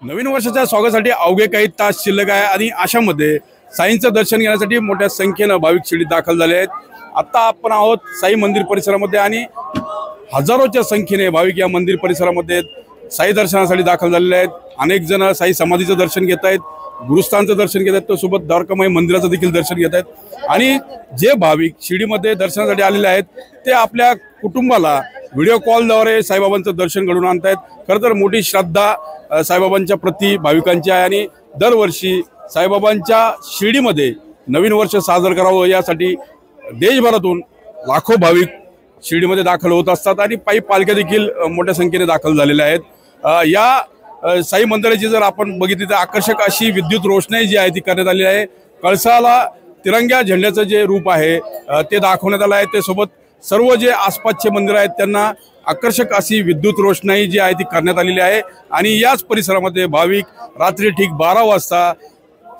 नवीन वर्षाच्या स्वागतासाठी अवघे काही तास शिल्लक आहे आणि अशामध्ये साईंचं दर्शन घेण्यासाठी मोठ्या संख्येनं भाविक शिर्डीत दाखल झाले आहेत। आता आपण आहोत साई मंदिर परिसरामध्ये आणि हजारोच्या संख्येने भाविक या मंदिर परिसरामध्ये साई दर्शनासाठी दाखल झालेले आहेत। अनेक जण साई समाधीचं दर्शन घेत आहेत, गुरुस्थानचं दर्शन घेत आहेत, तो सोबत द्वारकामाई मंदिराचं देखील दर्शन घेत आहेत। आणि जे भाविक शिर्डीमध्ये दर्शनासाठी आलेले आहेत ते आपल्या कुटुंबाला व्हिडिओ कॉलद्वारे साईबाबांचं दर्शन घडवून आणतायत। खरं तर मोठी श्रद्धा साईबाबांच्या प्रती भाविकांची आहे आणि दरवर्षी साईबाबांच्या शिर्डीमध्ये नवीन वर्ष साजरं करावं यासाठी देशभरातून लाखो भाविक शिर्डीमध्ये दाखल होत असतात आणि पायी पालख्या देखील मोठ्या संख्येने दाखल झालेल्या आहेत। या साई मंदिराची जर आपण बघितली तर आकर्षक अशी विद्युत रोषणाई जी आहे ती करण्यात आली आहे। कळसाला तिरंग्या झेंड्याचं जे रूप आहे ते दाखवण्यात आलं आहे। ते सोबत सर्व जे आसपासचे मंदिर आहेत त्यांना आकर्षक अशी विद्युत रोषणाई जी आहे ती करण्यात आलेली आहे आणि याच परिसरामध्ये भाविक रात्री ठीक 12 वाजता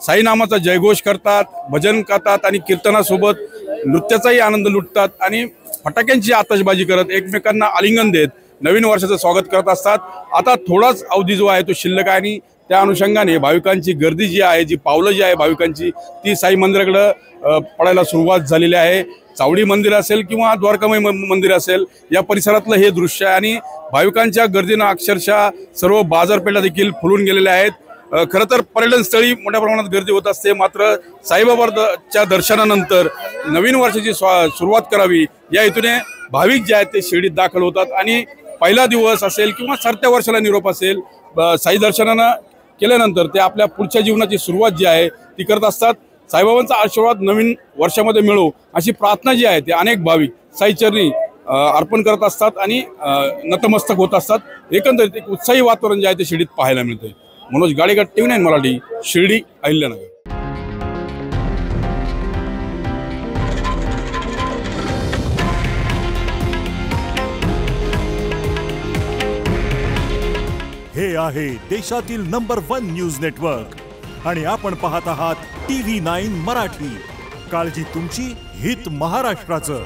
साई नामाचा जयघोष करतात, भजन करतात आणि कीर्तनासोबत नृत्याचाही आनंद लुटतात आणि फटाक्यांची आतषबाजी करत एकमेकांना आलिंगन देत नवीन वर्षाचं स्वागत करत असतात। आता थोडाच अवधी जो आहे तो शिल्लक आहे आणि त्या अनुषंगाने भाविकांची गर्दी जी आहे, जी पावलं जी आहे भाविकांची ती साई मंदिराकडे पडायला सुरुवात झालेली आहे। चावडी मंदिर असेल किंवा द्वारकामाई मंदिर असेल या परिसरातलं हे दृश्य आहे आणि भाविकांच्या गर्दीनं अक्षरशः सर्व बाजारपेठा देखील फुलून गेलेल्या आहेत। खरं तर पर्यटन स्थळी मोठ्या प्रमाणात गर्दी होत असते, मात्र साईबाबांच्या दर्शनानंतर नवीन वर्षाची सुरुवात करावी या हेतूने भाविक जे आहेत ते शिर्डीत दाखल होतात आणि पहिला दिवस असेल किंवा सरत्या वर्षाला निरोप असेल साई दर्शनानं केल्यानंतर ते आपल्या पुढच्या जीवनाची सुरुवात जी आहे ती करत असतात। साईबाबांचा आशीर्वाद नवीन वर्षामध्ये मिळो अशी प्रार्थना जी आहे ते अनेक भाविक साईचरणी अर्पण करत असतात आणि नतमस्तक होत असतात। एकंदरीत एक उत्साही वातावरण जे आहे ते शिर्डीत पाहायला मिळते। मनोज गाडेकर, TV9 मराठी, शिर्डी, अहिल्यानगर। हे आहे देशातील नंबर 1 न्यूज नेटवर्क आणि आपण पाहत आहात TV9 मराठी। काळजी तुमची, हित महाराष्ट्राचं।